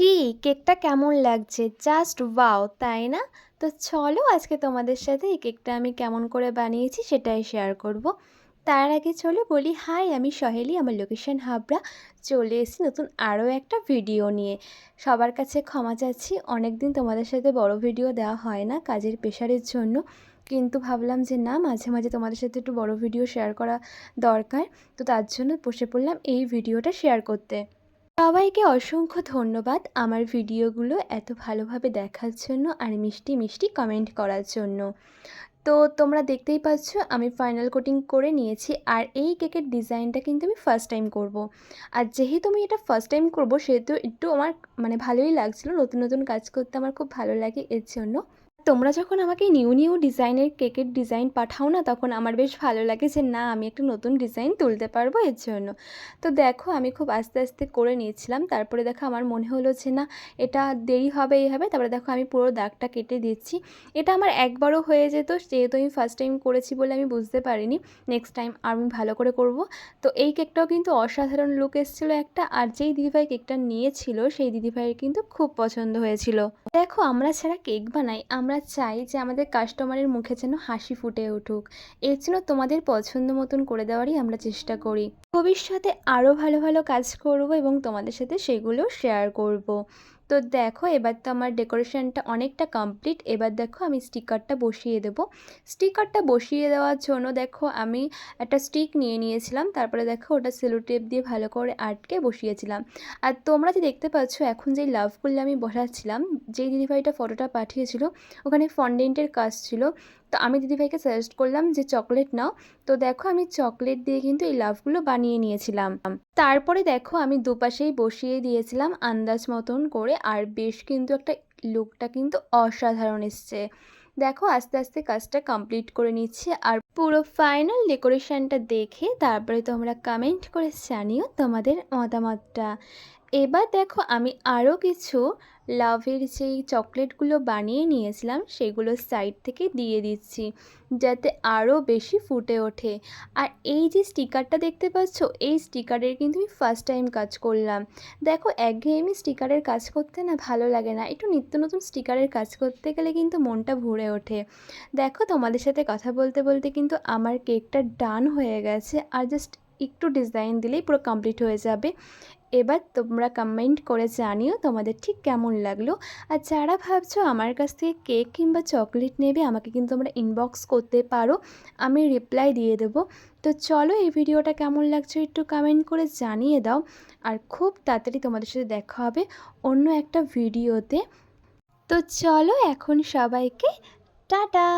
কি কেকটা কেমন লাগছে? Just wow! তাই না? তো চলো আজকে তোমাদের সাথে এই কেকটা আমি কেমন করে বানিয়েছি সেটাই শেয়ার করব। তার আগে চলো বলি হাই, আমি সহেলি, আমার লোকেশন হাবড়া। চলে এসেছি নতুন আরও একটা ভিডিও নিয়ে। সবার কাছে ক্ষমা চাচ্ছি, অনেক দিন তোমাদের সাথে বড় ভিডিও দেওয়া হয় না কাজের প্রেশারের জন্য। কিন্তু ভাবলাম যে না, মাঝে মাঝে তোমাদের সাথে একটু বড় ভিডিও শেয়ার করা দরকার। তো তার জন্য বসে পড়লাম এই ভিডিওটা শেয়ার করতে। সবাইকে অসংখ্য ধন্যবাদ আমার ভিডিওগুলো এত ভালোভাবে দেখার জন্য আর মিষ্টি মিষ্টি কমেন্ট করার জন্য। তো তোমরা দেখতেই পাচ্ছ আমি ফাইনাল কোটিং করে নিয়েছি, আর এই কেকের ডিজাইনটা কিন্তু আমি ফার্স্ট টাইম করব। আর যেহেতু আমি এটা ফার্স্ট টাইম করব সেহেতু একটু আমার ভালোই লাগছিলো। নতুন নতুন কাজ করতে আমার খুব ভালো লাগে, এর জন্য। তোমরা যখন আমাকে নিউ নিউ ডিজাইনের কেকের ডিজাইন পাঠাও না, তখন আমার বেশ ভালো লাগে যে না, আমি একটা নতুন ডিজাইন তুলতে পারবো, এর জন্য। তো দেখো আমি খুব আস্তে আস্তে করে নিয়েছিলাম, তারপরে দেখো আমার মনে হলো যে না, এটা দেরি হবে এই হবে, তারপরে দেখো আমি পুরো দাগটা কেটে দিচ্ছি। এটা আমার একবারও হয়ে যেত, যেহেতু আমি ফার্স্ট টাইম করেছি বলে আমি বুঝতে পারিনি। নেক্সট টাইম আমি ভালো করে করব। তো এই কেকটাও কিন্তু অসাধারণ লুক এসেছিলো একটা, আর যেই দিদিভাই কেকটা নিয়েছিল সেই দিদিভাইয়ের কিন্তু খুব পছন্দ হয়েছিল। দেখো আমরা যারা কেক বানাই, আমরা চাই যে আমাদের কাস্টমারের মুখে যেন হাসি ফুটে উঠুক। এর জন্য তোমাদের পছন্দ মতন করে দেওয়ারই আমরা চেষ্টা করি। ভবিষ্যতে আরও ভালো ভালো কাজ করব এবং তোমাদের সাথে সেগুলো শেয়ার করব। তো দেখো এবার তো আমার ডেকোরেশনটা অনেকটা কমপ্লিট। এবার দেখো আমি স্টিকারটা বসিয়ে দেব। স্টিকারটা বসিয়ে দেওয়ার জন্য দেখো আমি একটা স্টিক নিয়ে নিয়েছিলাম, তারপরে দেখো ওটা সেলো টেপ দিয়ে ভালো করে আটকে বসিয়েছিলাম। আর তোমরা যে দেখতে পাচ্ছ এখন যেই লাভগুলো আমি বসাচ্ছিলাম, যেই দিদিভাইটা ফটোটা পাঠিয়েছিল ওখানে ফন্ডেন্টের কাজ ছিল। তো আমি দিদিভাইকে সাজেস্ট করলাম যে চকলেট নাও। তো দেখো আমি চকলেট দিয়ে কিন্তু এই লাভগুলো বানিয়ে নিয়েছিলাম। তারপরে দেখো আমি দুপাশেই বসিয়ে দিয়েছিলাম আন্দাজ মতন করে, আর বেশ কিন্তু একটা লুকটা কিন্তু অসাধারণ এসছে। দেখো আস্তে আস্তে কাজটা কমপ্লিট করে নিচ্ছি, আর পুরো ফাইনাল ডেকোরেশনটা দেখে তারপরে তোমরা কমেন্ট করে জানিও তোমাদের মতামতটা। এবার দেখো আমি আরও কিছু লাভের যেই চকলেটগুলো বানিয়ে নিয়েছিলাম সেগুলো সাইড থেকে দিয়ে দিচ্ছি, যাতে আরও বেশি ফুটে ওঠে। আর এই যে স্টিকারটা দেখতে পাচ্ছ, এই স্টিকারের কিন্তু আমি ফার্স্ট টাইম কাজ করলাম। দেখো একঘেয়েমি স্টিকারের কাজ করতে না ভালো লাগে না, একটু নিত্য নতুন স্টিকারের কাজ করতে গেলে কিন্তু মনটা ভরে ওঠে। দেখো তোমাদের সাথে কথা বলতে বলতে কিন্তু আমার কেকটা ডান হয়ে গেছে, আর জাস্ট একটু ডিজাইন দিলেই পুরো কমপ্লিট হয়ে যাবে। এবার তোমরা কমেন্ট করে জানিও তোমাদের ঠিক কেমন লাগলো। আর যারা ভাবছো আমার কাছ থেকে কেক কিংবা চকলেট নেবে, আমাকে কিন্তু তোমরা ইনবক্স করতে পারো, আমি রিপ্লাই দিয়ে দেবো। তো চলো এই ভিডিওটা কেমন লাগছে একটু কমেন্ট করে জানিয়ে দাও। আর খুব তাড়াতাড়ি তোমাদের সাথে দেখা হবে অন্য একটা ভিডিওতে। তো চলো এখন সবাইকে টাটা।